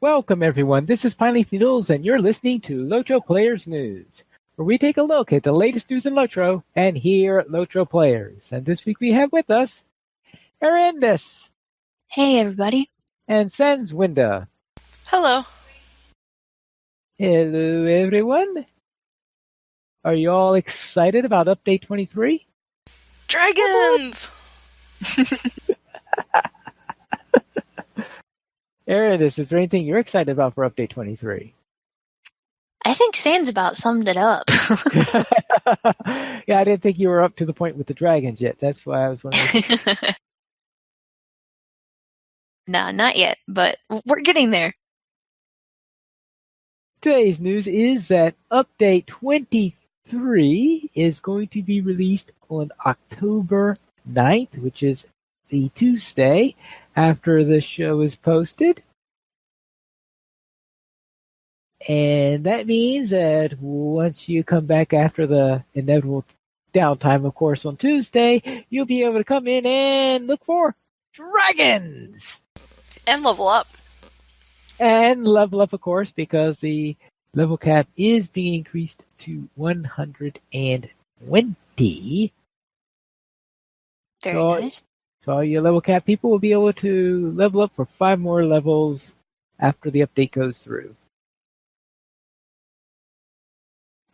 Welcome, everyone. This is Pineleaf Noodles, and you're listening to LOTRO Players News, where we take a look at the latest news in LOTRO and hear LOTRO players. And this week we have with us Arendis. Hey, everybody. And Sanswinda. Hello. Hello, everyone. Are you all excited about Update 23? Dragons! Arendis, is there anything you're excited about for Update 23? I think Sans about summed it up. Yeah, I didn't think you were up to the point with the dragons yet. That's why I was wondering. Nah, not yet, but we're getting there. Today's news is that Update 23 is going to be released on October 9th, which is the Tuesday after the show is posted. And that means that once you come back after the inevitable downtime, of course, on Tuesday, you'll be able to come in and look for dragons! And level up. And level up, of course, because the level cap is being increased to 120. Very nice. So all your level cap people will be able to level up for 5 more levels after the update goes through.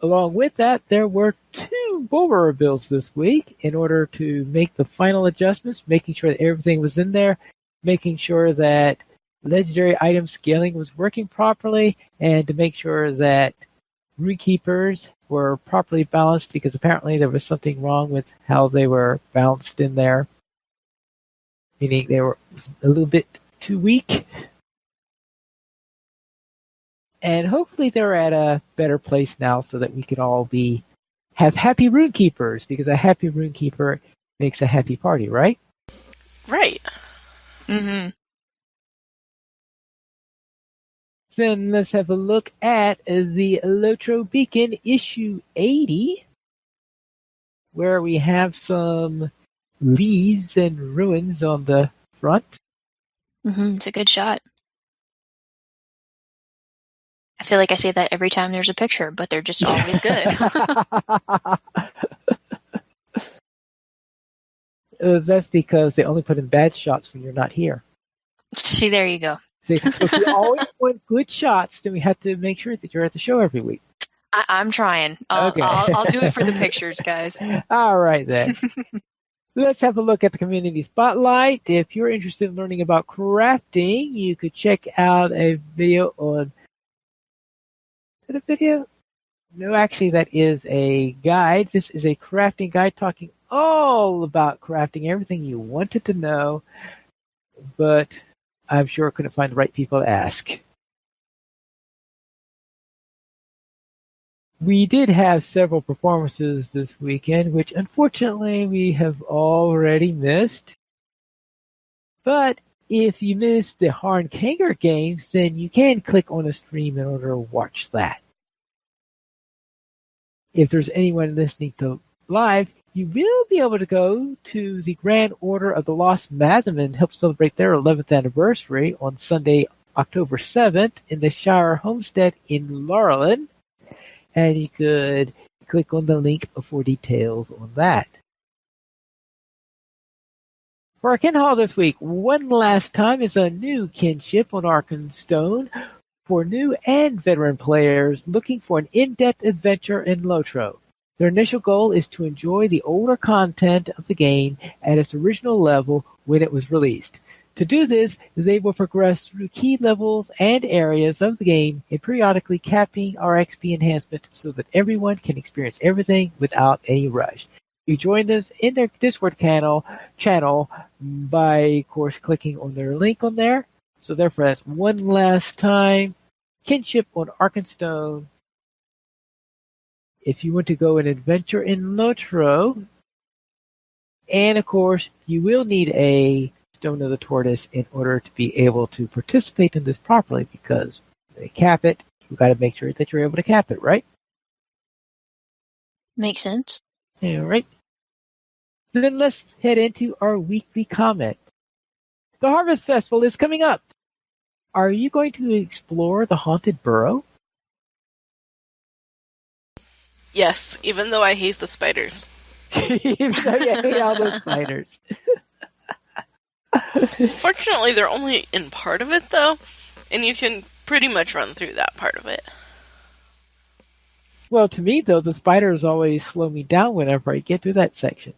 Along with that, there were 2 Bulwer builds this week in order to make the final adjustments, making sure that everything was in there, making sure that legendary item scaling was working properly, and to make sure that Runekeepers were properly balanced, because apparently there was something wrong with how they were balanced in there, meaning they were a little bit too weak. And hopefully they're at a better place now so that we can all have happy Runekeepers, because a happy Runekeeper makes a happy party, right? Right. Mm-hmm. Then let's have a look at the LOTRO Beacon issue 80, where we have some leaves and ruins on the front. Mm-hmm. It's a good shot. I feel like I say that every time there's a picture, but they're just always good. That's because they only put in bad shots when you're not here. See, there you go. So if we always want good shots, then we have to make sure that you're at the show every week. I'm trying. Okay. I'll do it for the pictures, guys. All right, then. Let's have a look at the community spotlight. If you're interested in learning about crafting, you could check out a video on... Is that a video? No, actually, that is a guide. This is a crafting guide talking all about crafting, everything you wanted to know, but I'm sure I couldn't find the right people to ask. We did have several performances this weekend, which unfortunately we have already missed. But if you missed the Harn Kanger games, then you can click on a stream in order to watch that. If there's anyone listening to live, you will be able to go to the Grand Order of the Lost Matham and help celebrate their 11th anniversary on Sunday, October 7th in the Shire Homestead in Laurelin. And you could click on the link for details on that. For our Kin Hall this week, one last time is a new kinship on Arkenstone for new and veteran players looking for an in-depth adventure in LOTRO. Their initial goal is to enjoy the older content of the game at its original level when it was released. To do this, they will progress through key levels and areas of the game and periodically capping our XP enhancement so that everyone can experience everything without any rush. You join them in their Discord channel by, of course, clicking on their link on there. So therefore, that's one last time. Kinship on Arkenstone. If you want to go an adventure in LOTRO, and of course, you will need a Stone of the Tortoise in order to be able to participate in this properly, because they cap it. You've got to make sure that you're able to cap it, right? Makes sense. All right. Then let's head into our weekly comment. The Harvest Festival is coming up are you going to explore the haunted burrow? Yes, even though I hate the spiders. Even though you hate all those spiders. Fortunately, they're only in part of it, though, and you can pretty much run through that part of it. Well, to me, though, the spiders always slow me down whenever I get to that section.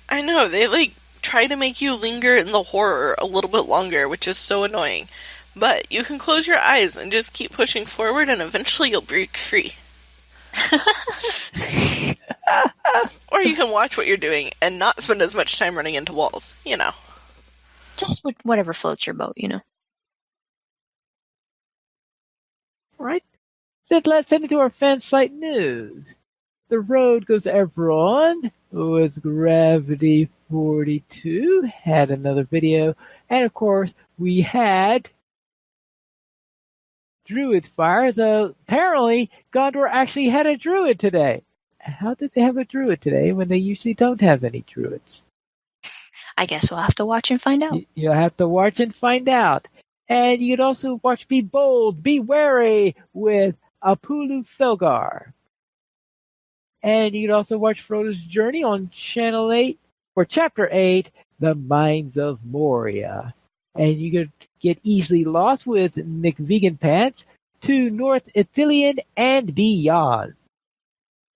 I know, they, try to make you linger in the horror a little bit longer, which is so annoying. But you can close your eyes and just keep pushing forward, and eventually you'll break free. Or you can watch what you're doing and not spend as much time running into walls, you know. Just whatever floats your boat, you know. Right? Then let's head into our fan site news. The road goes ever on with Gravity 42 had another video, and of course we had Druid's Fire, though apparently Gondor actually had a druid today. How did they have a druid today when they usually don't have any druids? I guess we'll have to watch and find out. You'll have to watch and find out. And you can also watch Be Bold, Be Wary with Apulu Felgar. And you can also watch Frodo's Journey on Channel 8, or Chapter 8, The Mines of Moria. And you could get easily lost with Nick Vegan Pants to North Ithilien and beyond.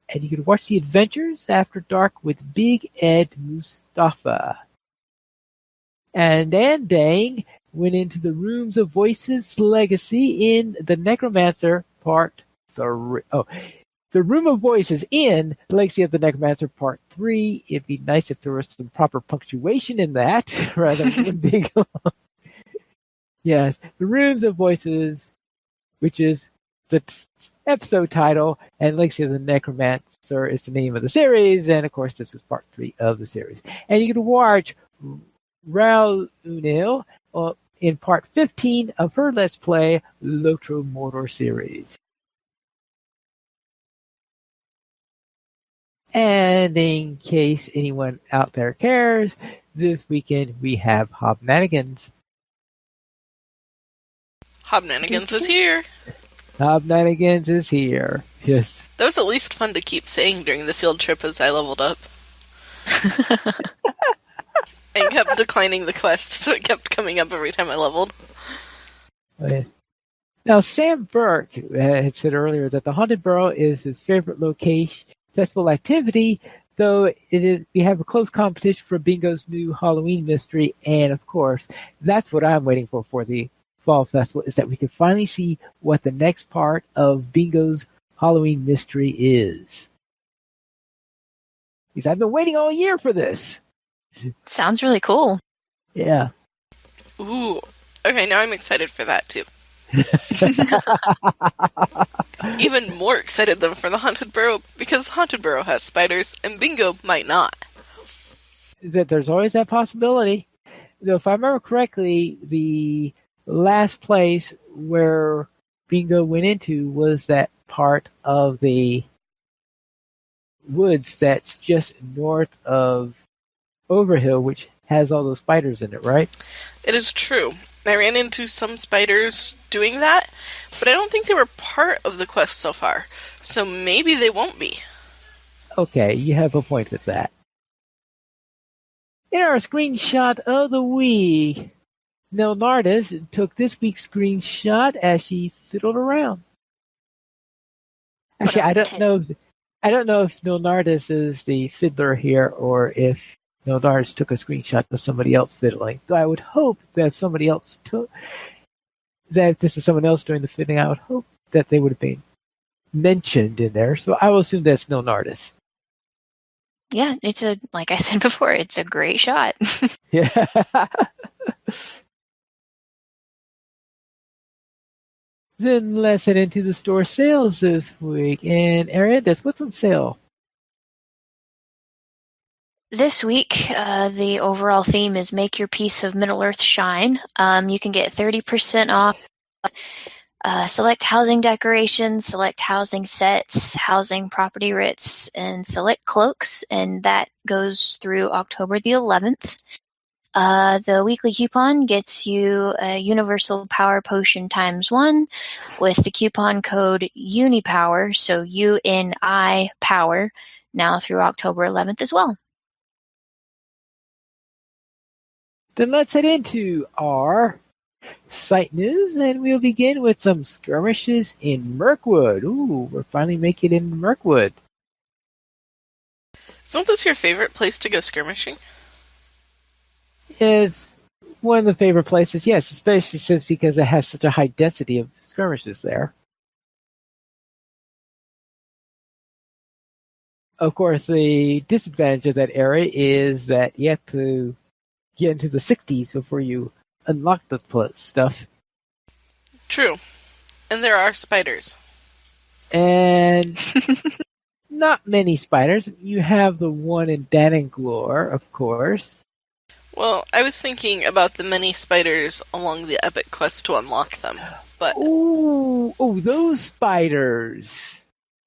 And you can watch The Adventures After Dark with Big Ed Mustafa. And Dang went into the Rooms of Voices Legacy in The Necromancer Part 3. The Room of Voices in Legacy of the Necromancer Part 3. It'd be nice if there was some proper punctuation in that, rather than big. Yes, The Rooms of Voices, which is the episode title, and Legacy of the Necromancer is the name of the series, and of course this is Part 3 of the series. And you can watch Raul Unil in Part 15 of her Let's Play LOTRO Mordor series. And in case anyone out there cares, this weekend we have Hobnanigans. Hobnanigans is here. Hobnanigans is here. Yes. That was at least fun to keep saying during the field trip as I leveled up. And kept declining the quest, so it kept coming up every time I leveled. Now, Sam Burke had said earlier that the Haunted Burrow is his favorite location festival activity, though we have a close competition for Bingo's new Halloween mystery, and of course, that's what I'm waiting for the Fall Festival, is that we can finally see what the next part of Bingo's Halloween mystery is. Because I've been waiting all year for this. Sounds really cool. Yeah. Ooh. Okay, now I'm excited for that, too. Even more excited than for the Haunted Burrow, because Haunted Burrow has spiders, and Bingo might not. That there's always that possibility. Though, if I remember correctly, the last place where Bingo went into was that part of the woods that's just north of Overhill, which has all those spiders in it, right? It is true. I ran into some spiders doing that, but I don't think they were part of the quest so far, so maybe they won't be. Okay, you have a point with that. In our screenshot of the week, Nell Nardis took this week's screenshot as she fiddled around. Actually, I don't know if Nell Nardis is the fiddler here, or if Nell Nardis took a screenshot of somebody else fiddling. So I would hope that if somebody else that if this is someone else doing the fiddling, I would hope that they would have been mentioned in there. So I will assume that's Nell Nardis. Yeah, like I said before, it's a great shot. Yeah. Then let's head into the store sales this week. And Ariandes, what's on sale? This week, the overall theme is Make Your Piece of Middle-earth Shine. You can get 30% off select housing decorations, select housing sets, housing property writs, and select cloaks, and that goes through October the 11th. The weekly coupon gets you a Universal Power Potion ×1 with the coupon code UNIPOWER, so UNI Power, now through October 11th as well. Then let's head into our site news, and we'll begin with some skirmishes in Mirkwood. Ooh, we're finally making it in Mirkwood. Isn't this your favorite place to go skirmishing? It's one of the favorite places, yes, especially since because it has such a high density of skirmishes there. Of course, the disadvantage of that area is that you have to get into the 60s before you unlock the stuff. True. And there are spiders. And not many spiders. You have the one in Dananglore, of course. Well, I was thinking about the many spiders along the epic quest to unlock them, but... Oh, those spiders!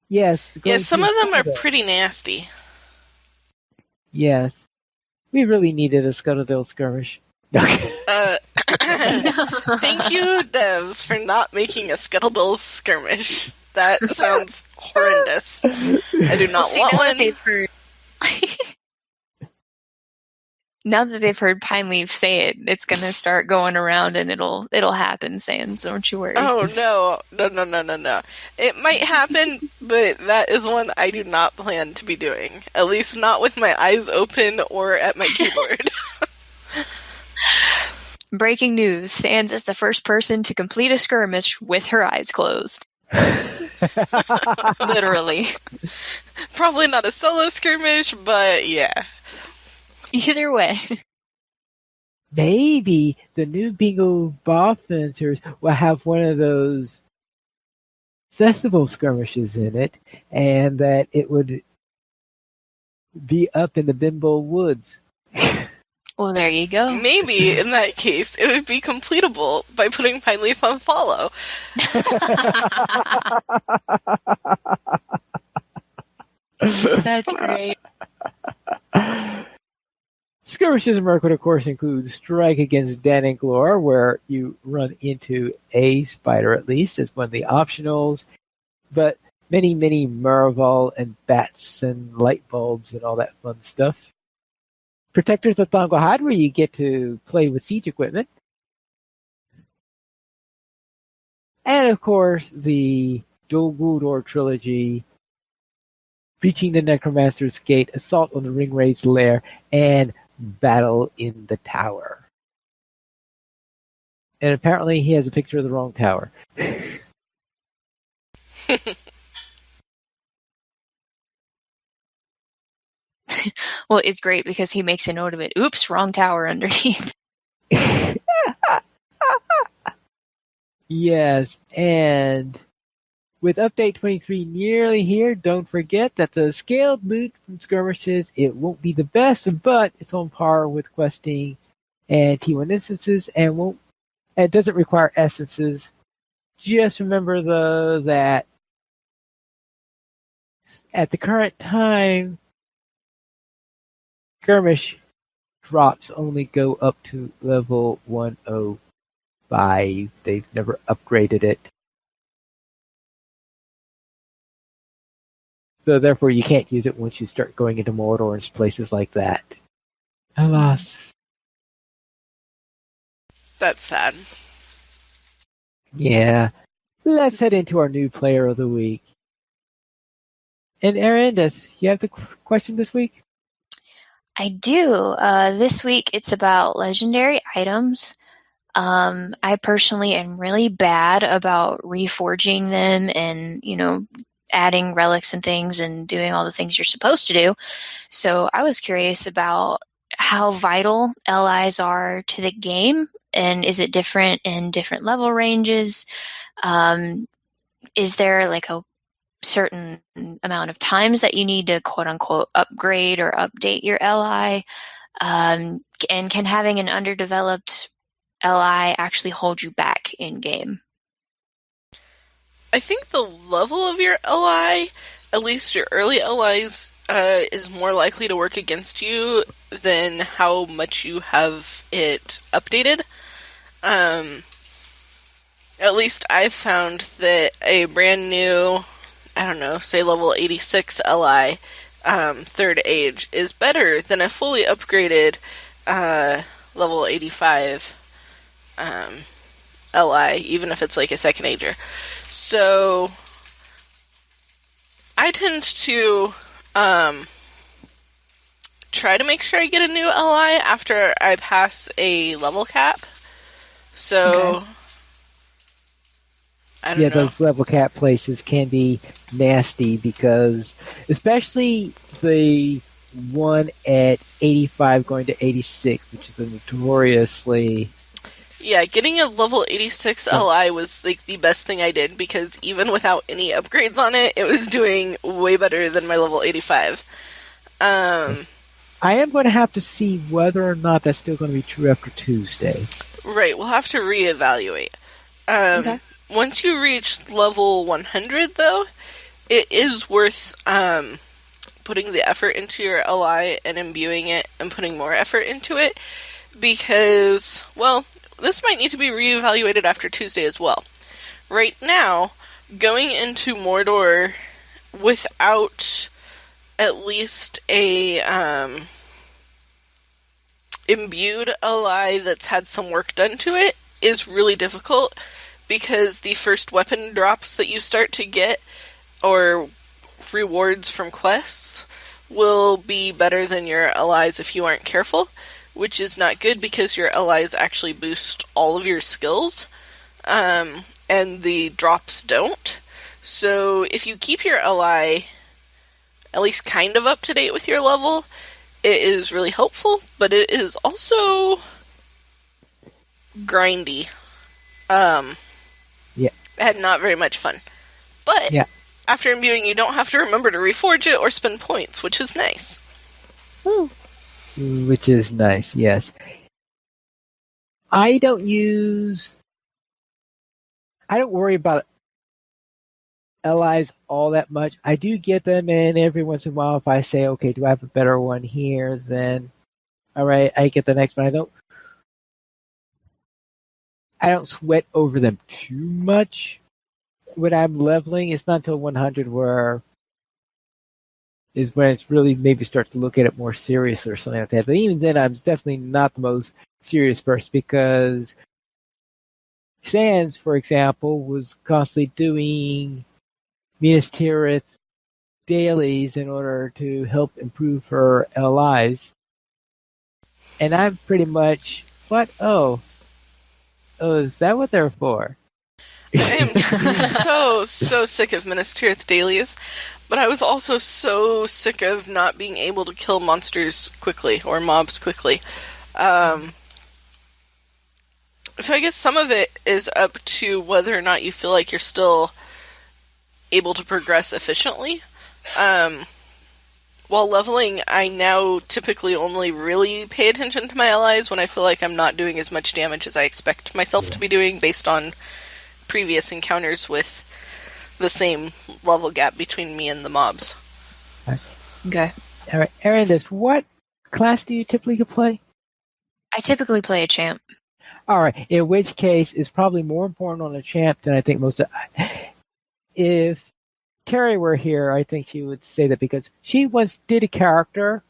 Yes. Yeah, some of them are pretty nasty. Yes. We really needed a Scuttledale skirmish. Thank you, devs, for not making a Scuttledale skirmish. That sounds horrendous. I do not want one. Now that they've heard Pineleaf say it, it's going to start going around and it'll happen, Sans. Don't you worry. Oh, no. No. It might happen, but that is one I do not plan to be doing. At least not with my eyes open or at my keyboard. Breaking news. Sans is the first person to complete a skirmish with her eyes closed. Literally. Probably not a solo skirmish, but yeah. Either way. Maybe the new Bingo Ball Fencers will have one of those festival skirmishes in it, and that it would be up in the Bimbo Woods. Well, there you go. Maybe, in that case, it would be completable by putting Pineleaf on follow. That's great. Skirmishes in Mirkwood, of course, include Strike against Dananglore, where you run into a spider at least as one of the optionals, but many Merval and bats and light bulbs and all that fun stuff. Protectors of Thongahad, where you get to play with siege equipment. And, of course, the Dol Guldur trilogy, Breaching the Necromancer's Gate, Assault on the Ringwraith's Lair, and Battle in the Tower. And apparently he has a picture of the wrong tower. Well, it's great because he makes a note of it. Oops, wrong tower underneath. Yes, and with update 23 nearly here, don't forget that the scaled loot from skirmishes, it won't be the best, but it's on par with questing and T1 instances, and it doesn't require essences. Just remember though that at the current time, skirmish drops only go up to level 105. They've never upgraded it. So therefore you can't use it once you start going into Mordor and places like that. Alas. That's sad. Yeah. Let's head into our new player of the week. And Erin, does you have the question this week? I do. This week it's about legendary items. I personally am really bad about reforging them and, adding relics and things and doing all the things you're supposed to do. So I was curious about how vital LIs are to the game, and is it different in different level ranges? Is there like a certain amount of times that you need to quote unquote upgrade or update your LI? And can having an underdeveloped LI actually hold you back in game? I think the level of your LI at least your early allies is more likely to work against you than how much you have it updated. At least I've found that a brand new, I don't know, say level 86 LI, third age, is better than a fully upgraded level 85 LI, even if it's like a second ager. So I tend to try to make sure I get a new LI after I pass a level cap. So Okay. I don't know. Those level cap places can be nasty because, especially the one at 85 going to 86, which is a notoriously... Yeah, getting a level 86 LI was like the best thing I did because even without any upgrades on it, it was doing way better than my level 85. I am going to have to see whether or not that's still going to be true after Tuesday. Right, we'll have to reevaluate. Okay. Once you reach level 100, though, it is worth putting the effort into your LI and imbuing it and putting more effort into it because, well, this might need to be reevaluated after Tuesday as well. Right now, going into Mordor without at least a imbued LI that's had some work done to it is really difficult because the first weapon drops that you start to get or rewards from quests will be better than your LIs if you aren't careful, which is not good because your LIs actually boost all of your skills, and the drops don't. So if you keep your LI at least kind of up to date with your level, it is really helpful, but it is also grindy. And not very much fun. But after imbuing, you don't have to remember to reforge it or spend points, which is nice. Ooh. Which is nice, yes. I don't worry about LIs all that much. I do get them, and every once in a while, if I say, okay, do I have a better one here, then, all right, I get the next one. I don't sweat over them too much when I'm leveling. It's not until 100 when it's really maybe start to look at it more seriously or something like that. But even then, I'm definitely not the most serious person because Sans, for example, was constantly doing Minas Tirith dailies in order to help improve her LIs. And I'm pretty much, what? Oh, is that what they're for? I am so sick of Minas Tirith dailies, but I was also so sick of not being able to kill monsters quickly, or mobs quickly. So I guess some of it is up to whether or not you feel like you're still able to progress efficiently. While leveling, I now typically only really pay attention to my allies when I feel like I'm not doing as much damage as I expect myself to be doing based on previous encounters with the same level gap between me and the mobs. Okay. All right, Arendis, what class do you typically play? I typically play a champ. All right, in which case, it's probably more important on a champ than I think most of... If Terry were here, I think she would say that because she once did a character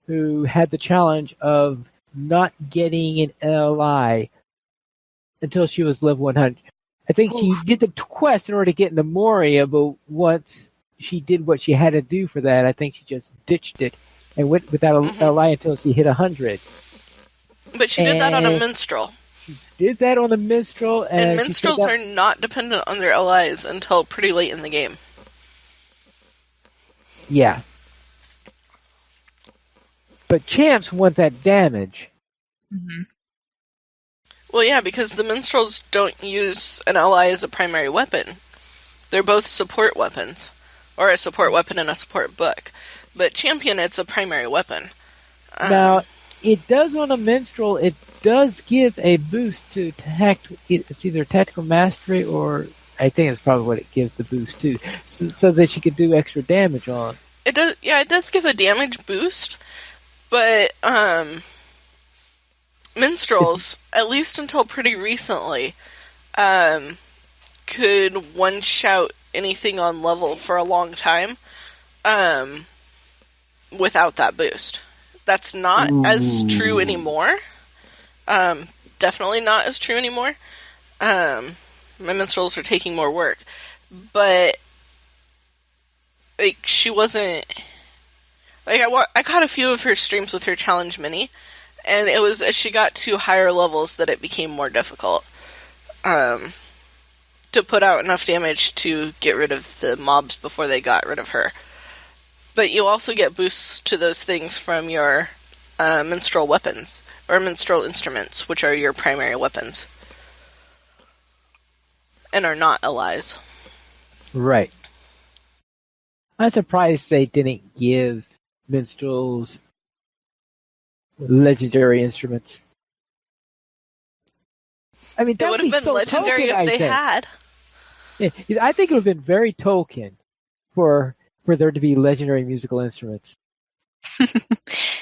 who had the challenge of not getting an LI until she was level 100. I think she did the quest in order to get into Moria, but once she did what she had to do for that, I think she just ditched it and went without a LI until she hit 100. But she did that on a minstrel. She did that on a minstrel. And minstrels are not dependent on their LIs until pretty late in the game. Yeah. But champs want that damage. Mm-hmm. Well, yeah, because the minstrels don't use an ally as a primary weapon. They're both support weapons. Or a support weapon in a support book. But champion, it's a primary weapon. Now, it does on a minstrel, it does give a boost to it's either tactical mastery or I think it's probably what it gives the boost too, so that she could do extra damage on. It does. Yeah, it does give a damage boost, but minstrels, at least until pretty recently, could one-shout anything on level for a long time without that boost. That's not as true anymore. Definitely not as true anymore. My minstrels are taking more work. But, like, she wasn't... Like, I caught a few of her streams with her challenge mini, and it was as she got to higher levels that it became more difficult to put out enough damage to get rid of the mobs before they got rid of her. But you also get boosts to those things from your minstrel weapons, or minstrel instruments, which are your primary weapons. And are not allies. Right. I'm surprised they didn't give minstrels legendary instruments. I mean, It would have been so legendary Tolkien, if they had. Yeah, I think it would have been very Tolkien for there to be legendary musical instruments.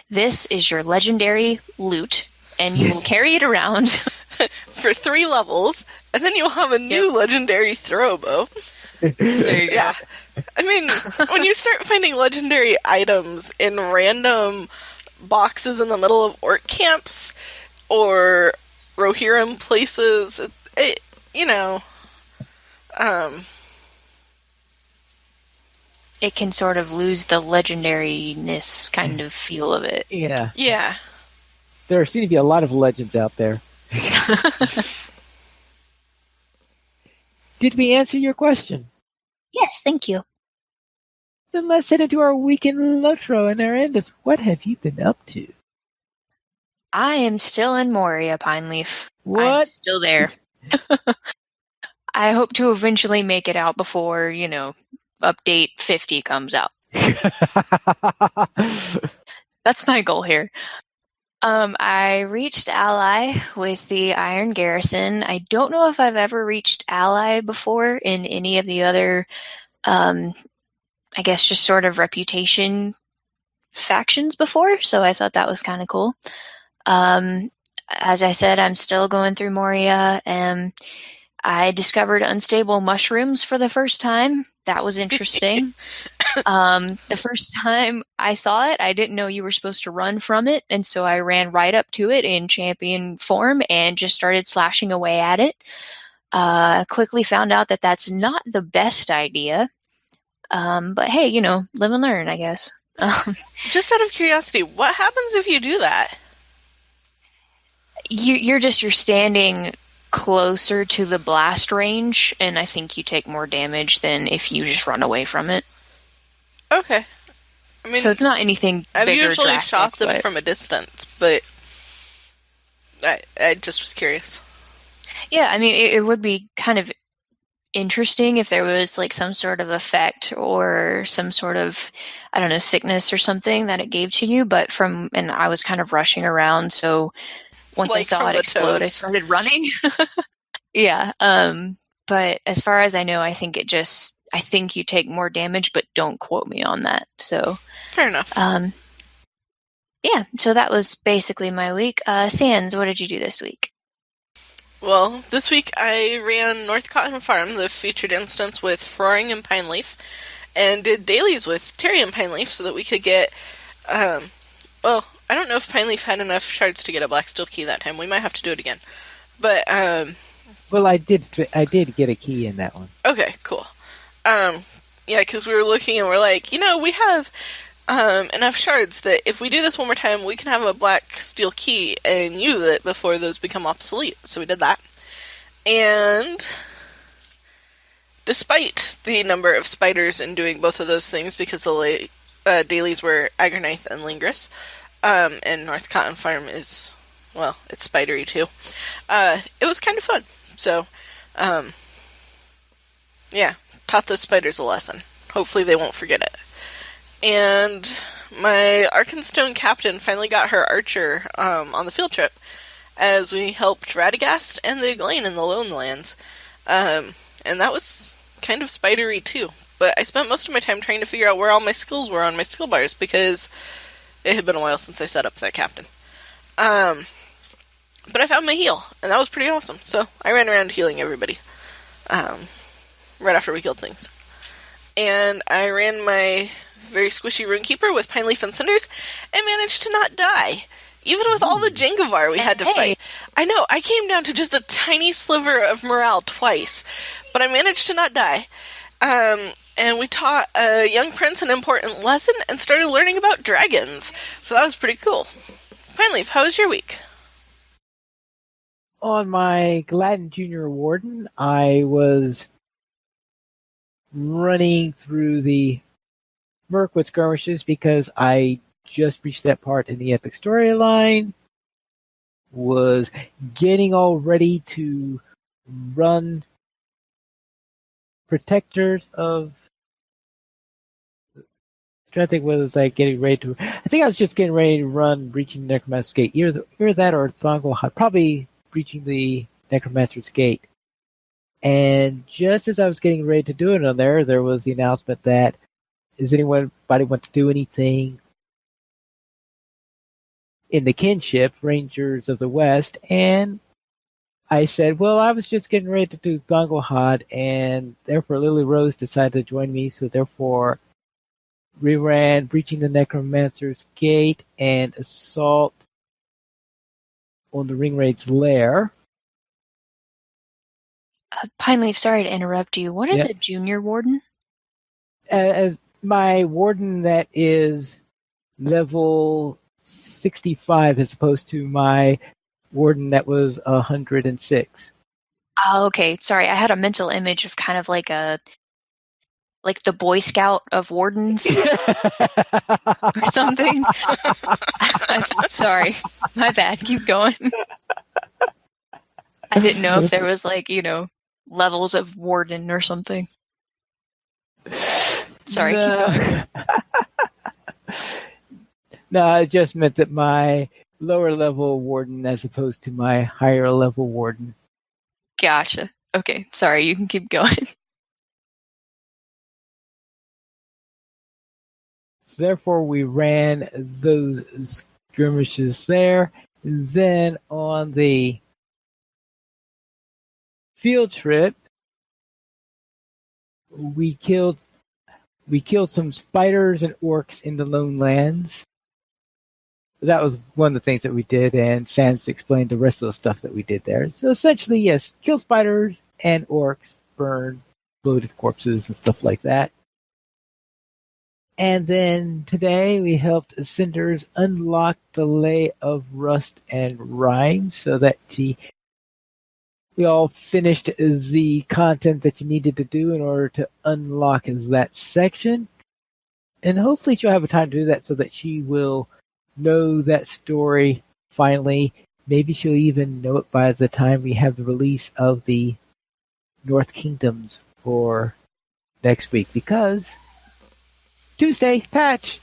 This is your legendary lute, and you will carry it around for 3 levels, and then you'll have a new legendary throw bow. There you go. I mean, when you start finding legendary items in random boxes in the middle of orc camps or Rohirrim places, you know, it can sort of lose the legendariness kind of feel of it. Yeah. Yeah. There seem to be a lot of legends out there. Did we answer your question? Yes, thank you. Then let's head into our week in LOTRO and Arandis. What have you been up to? I am still in Moria, Pineleaf. What? I'm still there. I hope to eventually make it out before, update 50 comes out. That's my goal here. I reached Ally with the Iron Garrison. I don't know if I've ever reached Ally before in any of the other, I guess just sort of reputation factions before, so I thought that was kind of cool. As I said, I'm still going through Moria, and I discovered unstable mushrooms for the first time. That was interesting. The first time I saw it, I didn't know you were supposed to run from it, and so I ran right up to it in champion form and just started slashing away at it. Quickly found out that that's not the best idea. But hey, live and learn, I guess. Just out of curiosity, what happens if you do that? You're standing closer to the blast range, and I think you take more damage than if you just run away from it. Okay. I mean, so it's not anything I've big or usually drastic, shot them but... from a distance, but I just was curious. Yeah, I mean, it would be kind of interesting if there was like some sort of effect or some sort of, I don't know, sickness or something that it gave to you, and I was kind of rushing around, so once I saw it explode, I started running. Yeah, but as far as I know, I think you take more damage, but don't quote me on that. So fair enough. Yeah, so that was basically my week. Sans, what did you do this week? Well, this week I ran North Cotton Farm, the featured instance with Froring and Pineleaf, and did dailies with Terry and Pineleaf so that we could get, well, I don't know if Pineleaf had enough shards to get a black steel key that time. We might have to do it again. But, well, I did get a key in that one. Okay, cool. Yeah, because we were looking and we're like, we have enough shards that if we do this one more time, we can have a black steel key and use it before those become obsolete. So we did that. And despite the number of spiders in doing both of those things, because the dailies were Agronite and Lingris, and North Cotton Farm is, well, it's spidery too. It was kind of fun. So, yeah, taught those spiders a lesson. Hopefully they won't forget it. And my Arkenstone captain finally got her archer on the field trip as we helped Radagast and the Eglain in the Lone Lands. And that was kind of spidery too. But I spent most of my time trying to figure out where all my skills were on my skill bars because it had been a while since I set up that captain. But I found my heal, and that was pretty awesome. So I ran around healing everybody right after we killed things. And I ran my very squishy Runekeeper with Pine Leaf and Cinders and managed to not die. Even with all the Jengavar we had to fight. I know, I came down to just a tiny sliver of morale twice, but I managed to not die. And we taught a young prince an important lesson and started learning about dragons. So that was pretty cool. Pine Leaf, how was your week? On my Gladden Junior Warden, I was running through the Mirkwood skirmishes because I just reached that part in the epic storyline, was getting all ready to run Protectors of... I'm trying to think what it was like getting ready to... I think I was just getting ready to run Breaching the Necromancer's Gate. Either that or Thongol, probably Breaching the Necromancer's Gate. And just as I was getting ready to do it on there was the announcement that, does anybody want to do anything in the kinship, Rangers of the West? And I said, well, I was just getting ready to do Thonglehod, and therefore Lily Rose decided to join me, so therefore we ran Breaching the Necromancer's Gate and Assault on the Ringwraith's Lair. Pineleaf, sorry to interrupt you. What is a junior warden? As my warden that is level 65 as opposed to my warden that was 106. Oh, okay. Sorry, I had a mental image of kind of like the Boy Scout of wardens or something. I'm sorry. My bad. Keep going. I didn't know if there was levels of warden or something. Sorry, keep going. No, it just meant that my lower level warden as opposed to my higher level warden. Gotcha. Okay, sorry, you can keep going. So therefore we ran those skirmishes there. Then on the field trip, we killed some spiders and orcs in the Lone Lands. That was one of the things that we did, and Sans explained the rest of the stuff that we did there. So essentially, yes, kill spiders and orcs, burn bloated corpses and stuff like that. And then today we helped Cinders unlock the Lay of Rust and Rime so that we all finished the content that you needed to do in order to unlock that section. And hopefully she'll have a time to do that so that she will know that story finally. Maybe she'll even know it by the time we have the release of the North Kingdoms for next week, because Tuesday patch.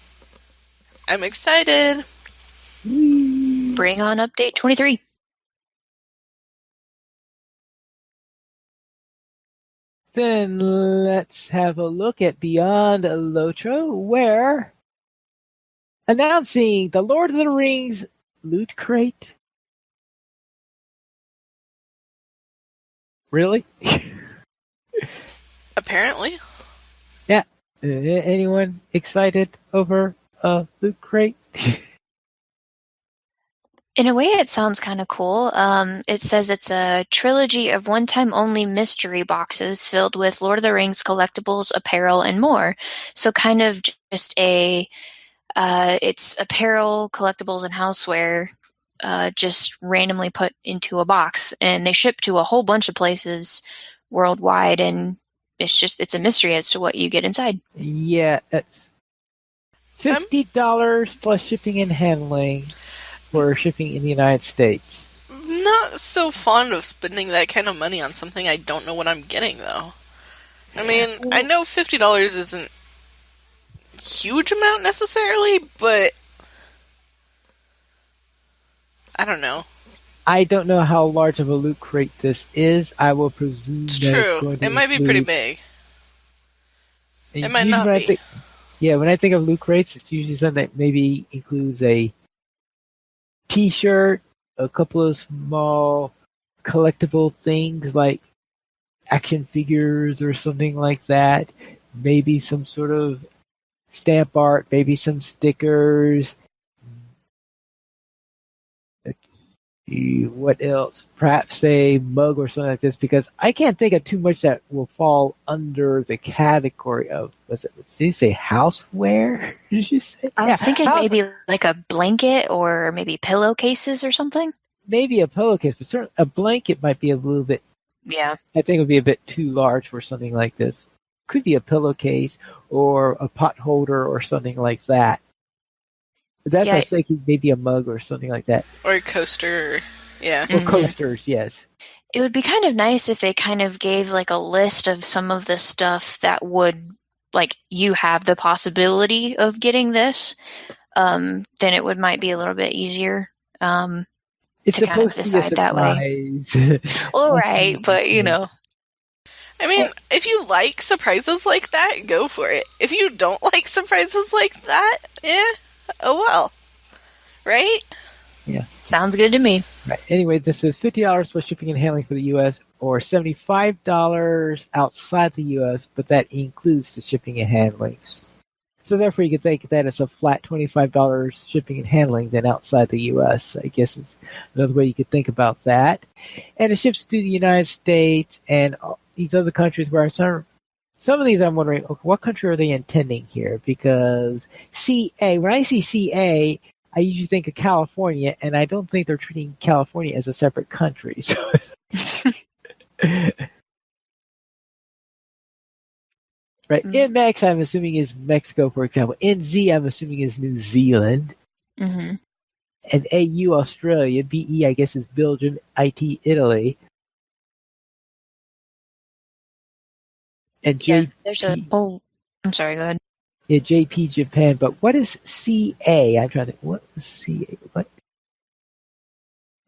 I'm excited. Whee! Bring on update 23. Then let's have a look at Beyond LOTRO, where announcing the Lord of the Rings loot crate. Really? Apparently. Yeah. Anyone excited over a loot crate? In a way, it sounds kind of cool. It says it's a trilogy of one-time-only mystery boxes filled with Lord of the Rings collectibles, apparel, and more. So kind of just it's apparel, collectibles, and houseware just randomly put into a box. And they ship to a whole bunch of places worldwide, and it's a mystery as to what you get inside. Yeah, it's $50 plus shipping and handling for shipping in the United States. Not so fond of spending that kind of money on something I don't know what I'm getting, though. I mean, I know $50 isn't a huge amount necessarily, but I don't know. I don't know how large of a loot crate this is. I will presume It's that it's true. going to It might be pretty include. big. It And might usually not when I be. think, yeah, when I think of loot crates, it's usually something that maybe includes a T-shirt, a couple of small collectible things like action figures or something like that. Maybe some sort of stamp art, maybe some stickers. What else? Perhaps a mug or something like this, because I can't think of too much that will fall under the category of, did you say houseware? Did you say? I Yeah, was thinking maybe like a blanket or maybe pillowcases or something. maybe a pillowcase, but certainly a blanket might be a little bit, Yeah. I think it would be a bit too large for something like this. Could be a pillowcase or a pot holder or something like that. But that's what I was thinking, maybe a mug or something like that. Or a coaster. Yeah. Or coasters, yes. It would be kind of nice if they kind of gave like a list of some of the stuff that would, like, you have the possibility of getting this. Then it might be a little bit easier. It's to kind of supposed to be a decide that way. surprise. Well, right, but you know. I mean, if you like surprises like that, go for it. If you don't like surprises like that, oh well. Right? Yeah. Sounds good to me. Right. Anyway, this is $50 plus shipping and handling for the U.S. or $75 outside the U.S., but that includes the shipping and handling. So therefore, you could think that it's a flat $25 shipping and handling than outside the U.S. I guess it's another way you could think about that. And it ships to the United States and these other countries where some of these I'm wondering, okay, what country are they intending here? Because CA, when I see CA, I usually think of California, and I don't think they're treating California as a separate country. So right. MX, I'm assuming, is Mexico, for example. NZ, I'm assuming, is New Zealand. Mm-hmm. And AU, Australia. BE, I guess, is Belgium. IT, Italy. And JP. There's I'm sorry, go ahead. Yeah, JP, Japan. But what is CA? I'm trying to think. What was CA? What?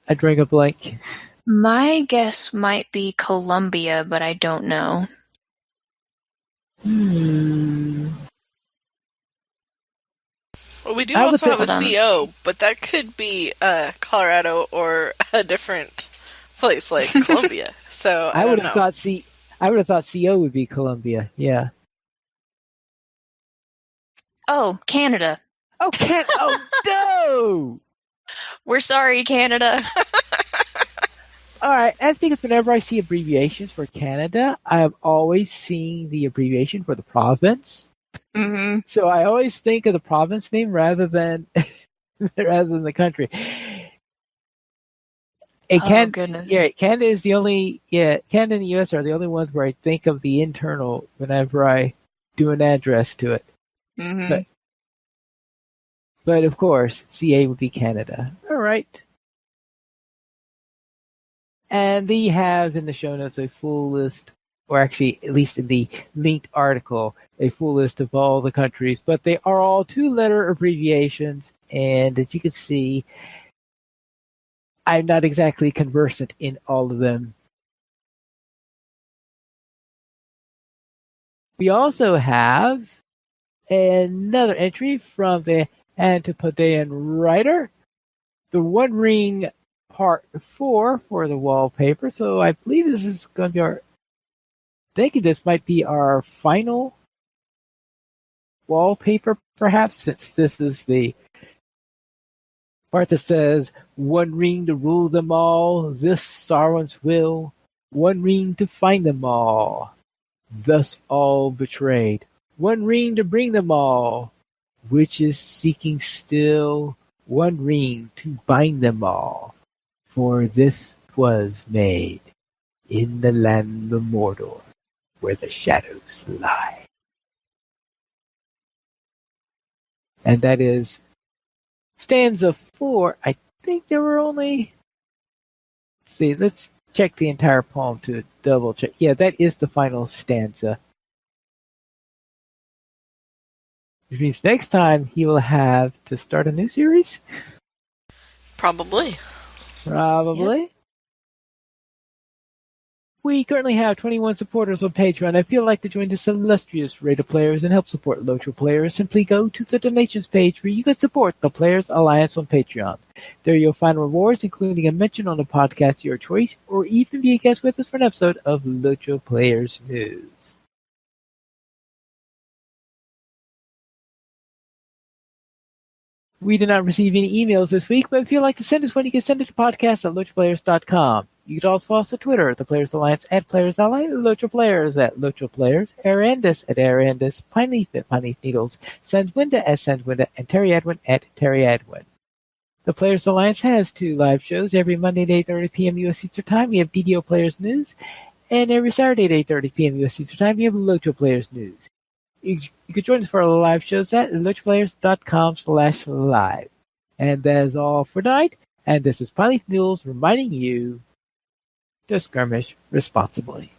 I drawing a blank. My guess might be Colombia, but I don't know. Well, we do also have a CO, but that could be Colorado or a different place like Colombia. So I would have thought I would have thought CO would be Colombia. Yeah. Oh, Canada. Oh, oh no! We're sorry, Canada. All right, that's because whenever I see abbreviations for Canada, I'm always seeing the abbreviation for the province. Mm-hmm. So I always think of the province name rather than the country. And goodness. Yeah, Canada is the only. Yeah, Canada and the U.S. are the only ones where I think of the internal whenever I do an address to it. Mm-hmm. But of course, CA would be Canada. All right. And they have in the show notes a full list, or actually, at least in the linked article, a full list of all the countries. But they are all 2-letter abbreviations, and as you can see, I'm not exactly conversant in all of them. We also have another entry from the Antipodean writer, the One Ring Part 4 for the wallpaper. So I believe this is going to be our. Thinking this might be our final wallpaper, perhaps, since this is the part that says, "One ring to rule them all, this Sauron's will. One ring to find them all, thus all betrayed. One ring to bring them all, which is seeking still. One ring to bind them all, for this was made in the land of Mordor, where the shadows lie." And that is stanza 4. I think there were only. Let's see, let's check the entire poem to double check. Yeah, that is the final stanza. Which means next time he will have to start a new series? Probably. Probably. Yep. We currently have 21 supporters on Patreon. If you'd like to join this illustrious rate of players and help support LOTRO players, simply go to the donations page where you can support the Players Alliance on Patreon. There you'll find rewards, including a mention on a podcast of your choice, or even be a guest with us for an episode of LOTRO Players News. We did not receive any emails this week, but if you'd like to send us one, you can send it to podcast@LOTROPlayers.com. You can also follow us on Twitter at the Players Alliance @PlayersAlliance, LOTRO Players @LOTROPlayers, Arandis @Arandis, Pineleaf @Pineleaf Needles, Sandwinda @Sandwinda, and Terry Edwin @TerryEdwin. The Players Alliance has 2 live shows every Monday at 8:30 p.m. U.S. Eastern Time. We have DDO Players News, and every Saturday at 8:30 p.m. U.S. Eastern Time, we have LOTRO Players News. You can join us for our live shows at LOTROPlayers.com/live. And that is all for tonight. And this is Pineleaf Needles reminding you to skirmish responsibly.